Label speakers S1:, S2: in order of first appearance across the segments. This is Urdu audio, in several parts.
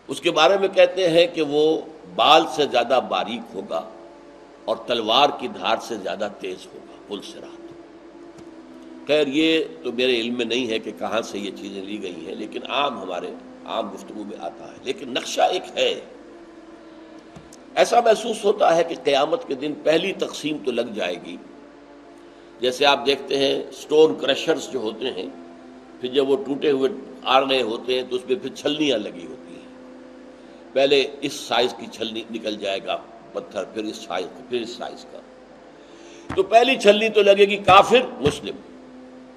S1: اس کے بارے میں کہتے ہیں کہ وہ بال سے زیادہ باریک ہوگا اور تلوار کی دھار سے زیادہ تیز ہوگا، پل صراط۔ خیر یہ تو میرے علم میں نہیں ہے کہ کہاں سے یہ چیزیں لی گئی ہیں، لیکن ہمارے عام گفتگو میں آتا ہے۔ لیکن نقشہ ایک ہے، ایسا محسوس ہوتا ہے کہ قیامت کے دن پہلی تقسیم تو لگ جائے گی۔ جیسے آپ دیکھتے ہیں سٹون کریشرز جو ہوتے ہیں، پھر جب وہ ٹوٹے ہوئے آ رہے ہوتے ہیں تو اس میں پھر چھلنیاں لگی ہوتی ہیں۔ پہلے اس سائز کی چھلنی نکل جائے گا پتھر، پھر اس سائز کا، پھر اس سائز کا۔ تو پہلی چھلنی تو لگے گی کافر مسلم،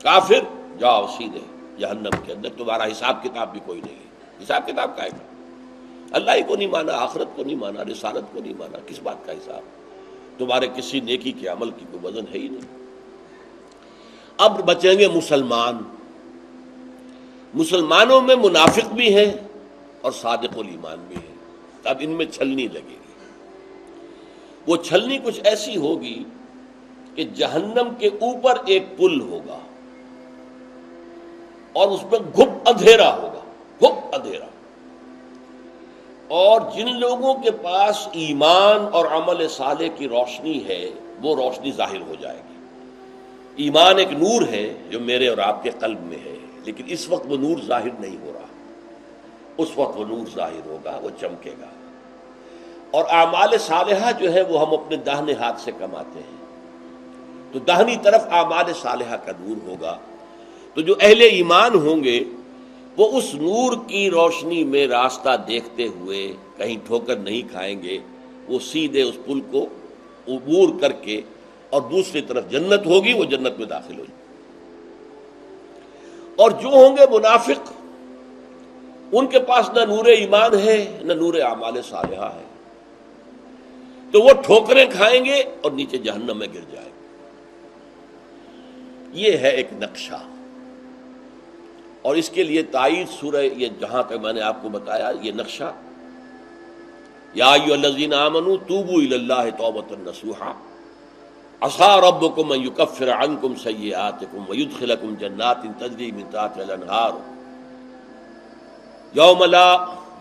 S1: کافر جاؤ سیدھے جہنم کے اندر، تمہارا حساب کتاب بھی کوئی نہیں ہے۔ حساب کتاب کا ہے، اللہ ہی کو نہیں مانا، آخرت کو نہیں مانا، رسالت کو نہیں مانا، کس بات کا حساب؟ تمہارے کسی نیکی کے عمل کی کوئی وزن ہے ہی نہیں۔ اب بچیں گے مسلمان۔ مسلمانوں میں منافق بھی ہیں اور صادق الایمان بھی ہیں۔ اب ان میں چھلنی لگے گی۔ وہ چھلنی کچھ ایسی ہوگی کہ جہنم کے اوپر ایک پل ہوگا اور اس میں گھپ اندھیرا ہوگا، گھپ اندھیرا۔ اور جن لوگوں کے پاس ایمان اور عمل صالح کی روشنی ہے وہ روشنی ظاہر ہو جائے گی۔ ایمان ایک نور ہے جو میرے اور آپ کے قلب میں ہے، لیکن اس وقت وہ نور ظاہر نہیں ہو رہا، اس وقت وہ نور ظاہر ہوگا، وہ چمکے گا۔ اور اعمال صالحہ جو ہے وہ ہم اپنے داہنے ہاتھ سے کماتے ہیں، تو داہنی طرف اعمال صالحہ کا نور ہوگا۔ تو جو اہل ایمان ہوں گے وہ اس نور کی روشنی میں راستہ دیکھتے ہوئے کہیں ٹھوکر نہیں کھائیں گے، وہ سیدھے اس پل کو عبور کر کے اور دوسری طرف جنت ہوگی، وہ جنت میں داخل ہو جائے۔ اور جو ہوں گے منافق، ان کے پاس نہ نور ایمان ہے نہ نور اعمال صالحہ ہے، تو وہ ٹھوکریں کھائیں گے اور نیچے جہنم میں گر جائیں گے۔ یہ ہے ایک نقشہ، اور اس کے لیے تائید سورہ، یہ جہاں تک میں نے آپ کو بتایا یہ نقشہ، یا ایھا الذین آمنوا توبوا الی اللہ توبۃ نصوحا عسیٰ ربکم ان یکفر عنکم سیئاتکم ویدخلکم جنات تجری من تحتہا الانہار یوم لا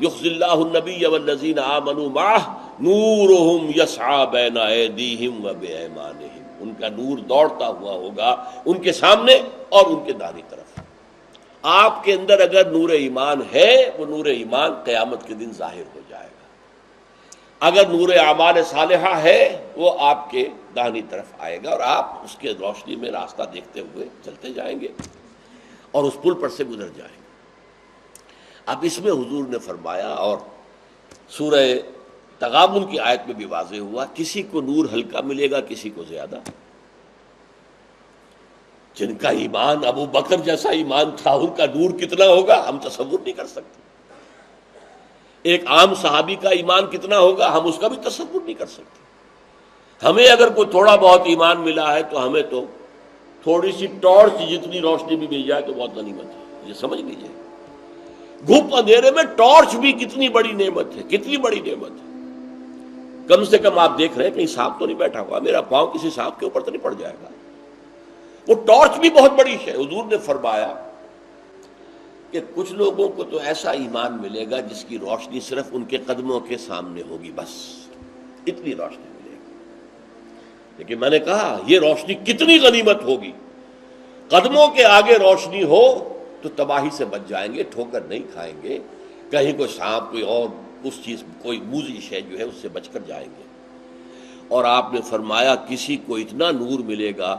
S1: یخزی اللہ النبی والذین آمنوا معہ نورہم یسعی بین ایدیہم وبایمانہم۔ ان کا نور دوڑتا ہوا ہوگا ان کے سامنے اور ان کے دائیں طرف۔ آپ کے اندر اگر نور ایمان ہے، وہ نور ایمان قیامت کے دن ظاہر ہو جائے گا۔ اگر نور اعمال صالحہ ہے وہ آپ کے داہنی طرف آئے گا اور آپ اس کے روشنی میں راستہ دیکھتے ہوئے چلتے جائیں گے اور اس پل پر سے گزر جائیں گے۔ اب اس میں حضور نے فرمایا، اور سورہ تغابن کی آیت میں بھی واضح ہوا، کسی کو نور ہلکا ملے گا، کسی کو زیادہ۔ جن کا ایمان ابو بکر جیسا ایمان تھا ان کا نور کتنا ہوگا ہم تصور نہیں کر سکتے۔ ایک عام صحابی کا ایمان کتنا ہوگا ہم اس کا بھی تصور نہیں کر سکتے۔ ہمیں اگر کوئی تھوڑا بہت ایمان ملا ہے تو ہمیں تو تھوڑی سی ٹارچ جتنی روشنی بھی مل جائے تو بہت غنیمت ہے، یہ سمجھ لیجیے۔ گھپ اندھیرے میں ٹارچ بھی کتنی بڑی نعمت ہے، کتنی بڑی نعمت ہے۔ کم سے کم آپ دیکھ رہے ہیں کہیں سانپ تو نہیں بیٹھا ہوا، میرا پاؤں کسی سانپ کے اوپر تو نہیں پڑ جائے گا۔ وہ ٹارچ بھی بہت بڑی ہے۔ حضور نے فرمایا کہ کچھ لوگوں کو تو ایسا ایمان ملے گا جس کی روشنی صرف ان کے قدموں کے سامنے ہوگی، بس اتنی روشنی ملے گی۔ لیکن میں نے کہا یہ روشنی کتنی غنیمت ہوگی۔ قدموں کے آگے روشنی ہو تو تباہی سے بچ جائیں گے، ٹھوکر نہیں کھائیں گے، کہیں کوئی سانپ کوئی اور اس چیز کوئی موذی شے جو ہے اس سے بچ کر جائیں گے۔ اور آپ نے فرمایا کسی کو اتنا نور ملے گا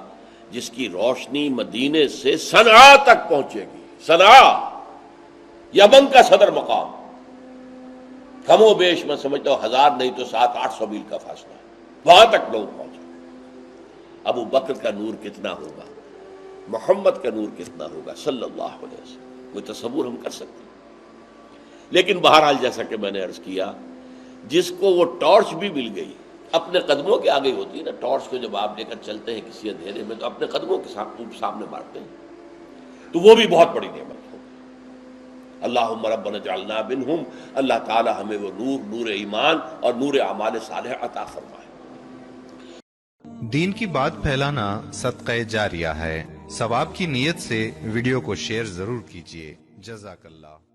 S1: جس کی روشنی مدینے سے صنعاء تک پہنچے گی۔ صنعاء یمن کا صدر مقام، کم و بیش میں سمجھتا ہوں 1000 نہیں تو 700-800 میل کا فاصلہ ہے، وہاں تک لوگ پہنچے۔ ابو بکر کا نور کتنا ہوگا، محمد کا نور کتنا ہوگا صلی اللہ علیہ وسلم، کوئی تصور ہم کر سکتے ہیں؟ لیکن بہرحال جیسا کہ میں نے عرض کیا، جس کو وہ ٹارچ بھی مل گئی، اپنے قدموں کے آگے ہوتی ہے نا ٹارچ کو، جب آپ لے کر چلتے ہیں کسی اندھیرے میں تو اپنے قدموں کے سامنے مارتے ہیں، تو وہ بھی بہت بڑی نعمت ہوگی۔ اللہم ربنا اجعلنا منہم، اللہ تعالی ہمیں وہ نور، نور ایمان اور نور اعمال صالحہ عطا فرمائے۔
S2: دین کی بات پھیلانا صدقہ جاریہ ہے، ثواب کی نیت سے ویڈیو کو شیئر ضرور کیجیے۔ جزاک اللہ۔